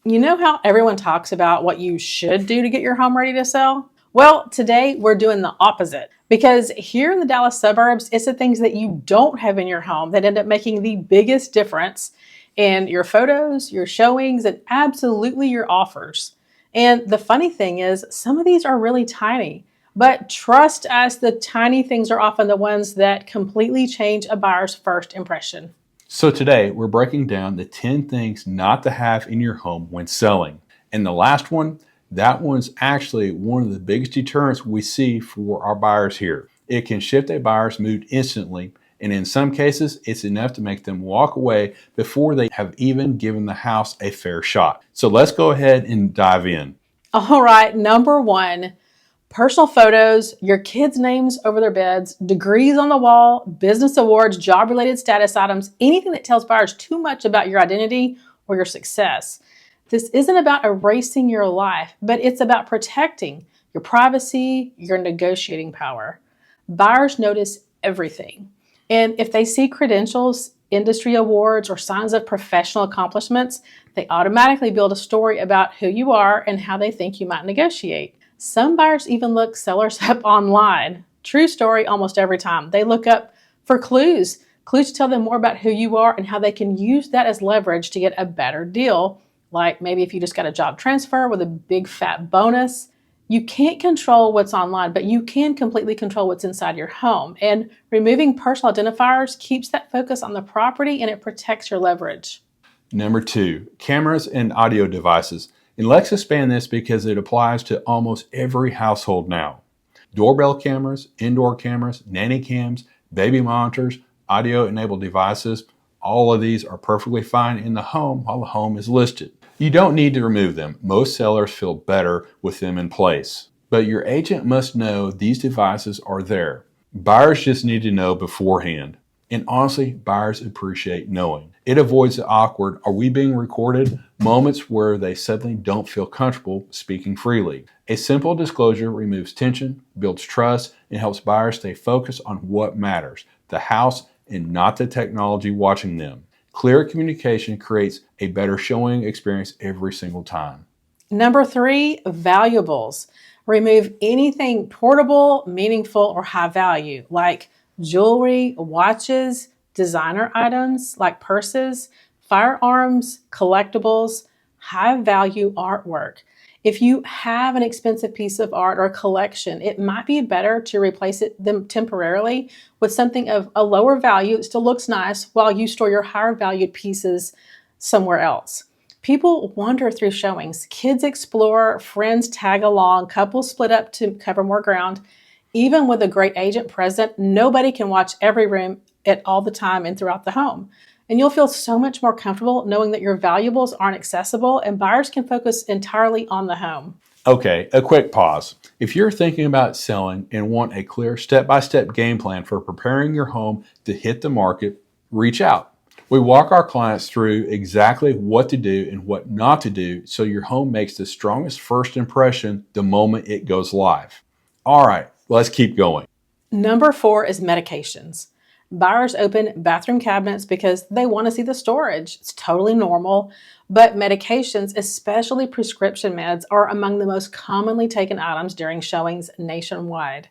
You know how everyone talks about what you should do to get your home ready to sell? Well, today we're doing the opposite because here in the Dallas suburbs, it's the things that you don't have in your home that end up making the biggest difference in your photos, your showings, and absolutely your offers. And the funny thing is, some of these are really tiny, but trust us, the tiny things are often the ones that completely change a buyer's first impression. So today we're breaking down the 10 things not to have in your home when selling. And the last one, that one's actually one of the biggest deterrents we see for our buyers here. It can shift a buyer's mood instantly, and in some cases, it's enough to make them walk away before they have even given the house a fair shot. So let's go ahead and dive in. All right, number one, personal photos, your kids' names over their beds, degrees on the wall, business awards, job-related status items, anything that tells buyers too much about your identity or your success. This isn't about erasing your life, but it's about protecting your privacy, your negotiating power. Buyers notice everything. And if they see credentials, industry awards, or signs of professional accomplishments, they automatically build a story about who you are and how they think you might negotiate. Some buyers even look sellers up online. True story almost every time. They look up for clues to tell them more about who you are and how they can use that as leverage to get a better deal. Like maybe if you just got a job transfer with a big fat bonus. You can't control what's online, but you can completely control what's inside your home. And removing personal identifiers keeps that focus on the property and it protects your leverage. Number two, cameras and audio devices. And let's expand this because it applies to almost every household now. Doorbell cameras, indoor cameras, nanny cams, baby monitors, audio-enabled devices, all of these are perfectly fine in the home while the home is listed. You don't need to remove them. Most sellers feel better with them in place. But your agent must know these devices are there. Buyers just need to know beforehand. And honestly, buyers appreciate knowing. It avoids the awkward, are we being recorded? Moments where they suddenly don't feel comfortable speaking freely. A simple disclosure removes tension, builds trust, and helps buyers stay focused on what matters, the house and not the technology watching them. Clear communication creates a better showing experience every single time. Number three, valuables. Remove anything portable, meaningful, or high value, like jewelry, watches, designer items like purses, firearms, collectibles, high value artwork. If you have an expensive piece of art or collection, it might be better to replace them temporarily with something of a lower value that still looks nice while you store your higher valued pieces somewhere else. People wander through showings. Kids explore, friends tag along, couples split up to cover more ground. Even with a great agent present, nobody can watch every room at all the time and throughout the home. And you'll feel so much more comfortable knowing that your valuables aren't accessible and buyers can focus entirely on the home. Okay, a quick pause. If you're thinking about selling and want a clear step-by-step game plan for preparing your home to hit the market, reach out. We walk our clients through exactly what to do and what not to do so your home makes the strongest first impression the moment it goes live. All right, let's keep going. Number four is medications. Buyers open bathroom cabinets because they want to see the storage. It's totally normal, but medications, especially prescription meds, are among the most commonly taken items during showings nationwide.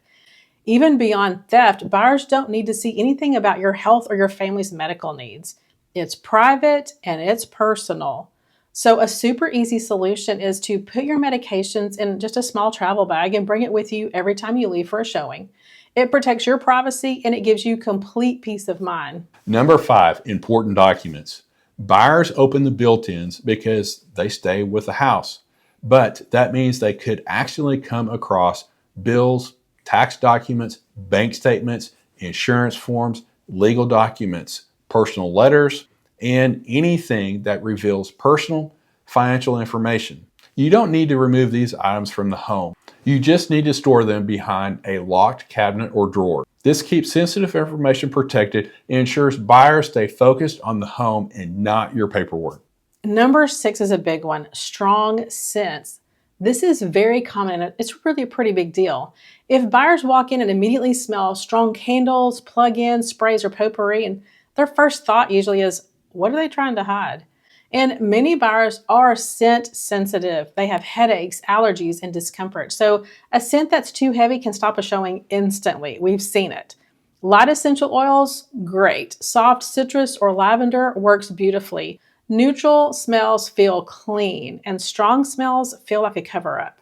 Even beyond theft, buyers don't need to see anything about your health or your family's medical needs. It's private and it's personal. So a super easy solution is to put your medications in just a small travel bag and bring it with you every time you leave for a showing. It protects your privacy and it gives you complete peace of mind. Number five, important documents. Buyers open the built-ins because they stay with the house, but that means they could accidentally come across bills, tax documents, bank statements, insurance forms, legal documents, personal letters, and anything that reveals personal financial information. You don't need to remove these items from the home. You just need to store them behind a locked cabinet or drawer. This keeps sensitive information protected and ensures buyers stay focused on the home and not your paperwork. Number six is a big one, strong scents. This is very common and it's really a pretty big deal. If buyers walk in and immediately smell strong candles, plug-ins, sprays, or potpourri, and their first thought usually is, what are they trying to hide? And many buyers are scent sensitive. They have headaches, allergies, and discomfort. So a scent that's too heavy can stop a showing instantly. We've seen it. Light essential oils, great. Soft citrus or lavender works beautifully. Neutral smells feel clean, and strong smells feel like a cover up.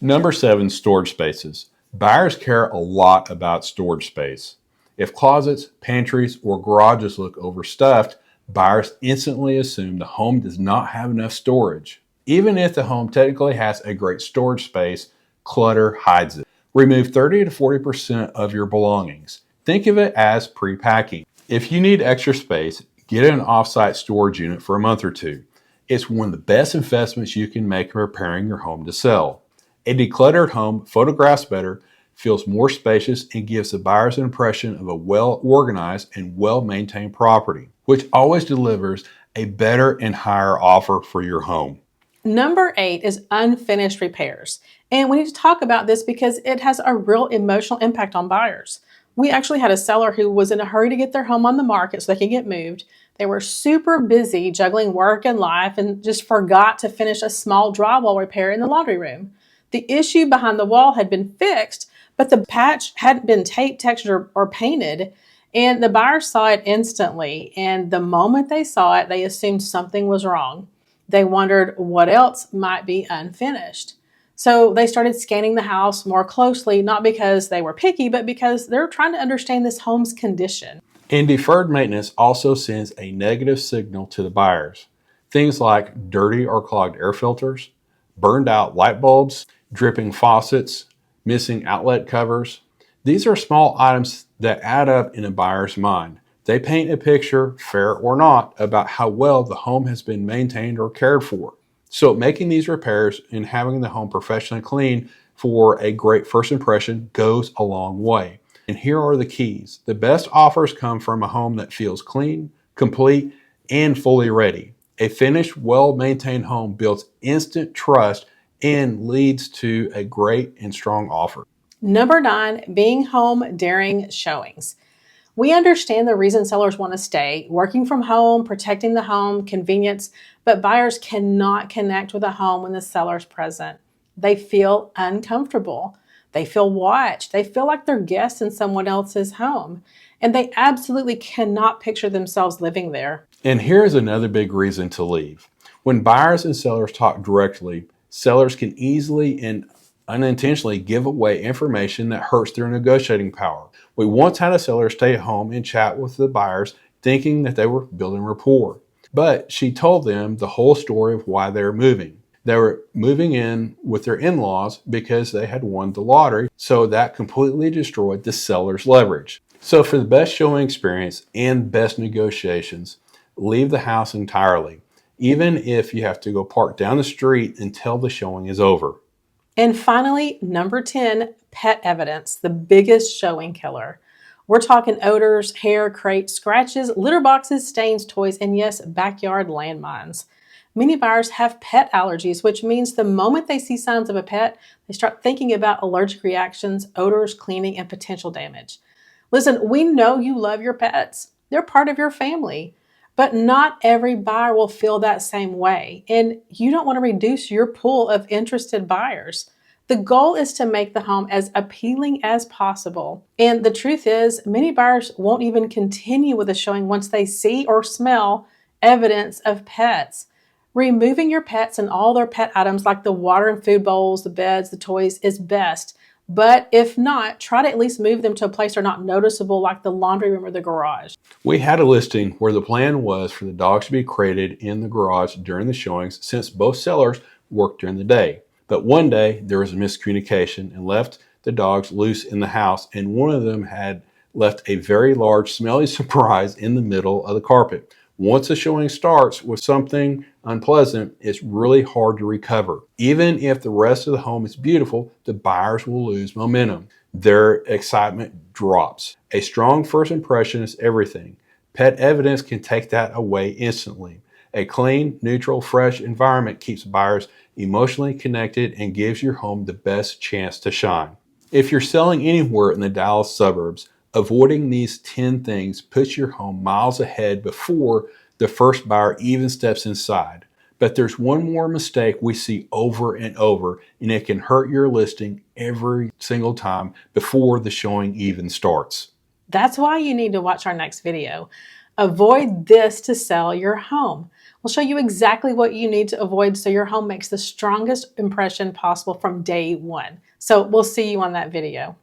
Number 7, storage spaces. Buyers care a lot about storage space. If closets, pantries, or garages look overstuffed, buyers instantly assume the home does not have enough storage. Even if the home technically has a great storage space, clutter hides it. Remove 30 to 40% of your belongings. Think of it as pre-packing. If you need extra space, get an off-site storage unit for a month or two. It's one of the best investments you can make in preparing your home to sell. A decluttered home photographs better, feels more spacious, and gives the buyers an impression of a well-organized and well-maintained property, which always delivers a better and higher offer for your home. Number 8 is unfinished repairs. And we need to talk about this because it has a real emotional impact on buyers. We actually had a seller who was in a hurry to get their home on the market so they could get moved. They were super busy juggling work and life and just forgot to finish a small drywall repair in the laundry room. The issue behind the wall had been fixed, but the patch hadn't been taped, textured, or painted. And the buyers saw it instantly. And the moment they saw it, they assumed something was wrong. They wondered what else might be unfinished. So they started scanning the house more closely, not because they were picky, but because they're trying to understand this home's condition. And deferred maintenance also sends a negative signal to the buyers. Things like dirty or clogged air filters, burned out light bulbs, dripping faucets, missing outlet covers. These are small items that add up in a buyer's mind. They paint a picture, fair or not, about how well the home has been maintained or cared for. So making these repairs and having the home professionally cleaned for a great first impression goes a long way. And here are the keys. The best offers come from a home that feels clean, complete, and fully ready. A finished, well-maintained home builds instant trust and leads to a great and strong offer. Number 9, being home during showings. We understand the reason sellers want to stay, working from home, protecting the home, convenience, but buyers cannot connect with a home when the seller's present. They feel uncomfortable. They feel watched. They feel like they're guests in someone else's home, and they absolutely cannot picture themselves living there. And here's another big reason to leave. When buyers and sellers talk directly, sellers can easily and unintentionally give away information that hurts their negotiating power. We once had a seller stay at home and chat with the buyers thinking that they were building rapport. But she told them the whole story of why they were moving. They were moving in with their in-laws because they had won the lottery, so that completely destroyed the seller's leverage. So for the best showing experience and best negotiations, leave the house entirely, even if you have to go park down the street until the showing is over. And finally, number 10, pet evidence, the biggest showing killer. We're talking odors, hair, crates, scratches, litter boxes, stains, toys, and yes, backyard landmines. Many buyers have pet allergies, which means the moment they see signs of a pet, they start thinking about allergic reactions, odors, cleaning, and potential damage. Listen, we know you love your pets. They're part of your family. But not every buyer will feel that same way. And you don't want to reduce your pool of interested buyers. The goal is to make the home as appealing as possible. And the truth is, many buyers won't even continue with the showing once they see or smell evidence of pets. Removing your pets and all their pet items like the water and food bowls, the beds, the toys is best. But if not, try to at least move them to a place they're not noticeable, like the laundry room or the garage. We had a listing where the plan was for the dogs to be crated in the garage during the showings since both sellers worked during the day. But one day there was a miscommunication and left the dogs loose in the house, and one of them had left a very large smelly surprise in the middle of the carpet. Once a showing starts with something unpleasant, it's really hard to recover. Even if the rest of the home is beautiful, the buyers will lose momentum. Their excitement drops. A strong first impression is everything. Pet evidence can take that away instantly. A clean, neutral, fresh environment keeps buyers emotionally connected and gives your home the best chance to shine. If you're selling anywhere in the Dallas suburbs, avoiding these 10 things puts your home miles ahead before the first buyer even steps inside. But there's one more mistake we see over and over, and it can hurt your listing every single time before the showing even starts. That's why you need to watch our next video. Avoid this to sell your home. We'll show you exactly what you need to avoid so your home makes the strongest impression possible from day one. So we'll see you on that video.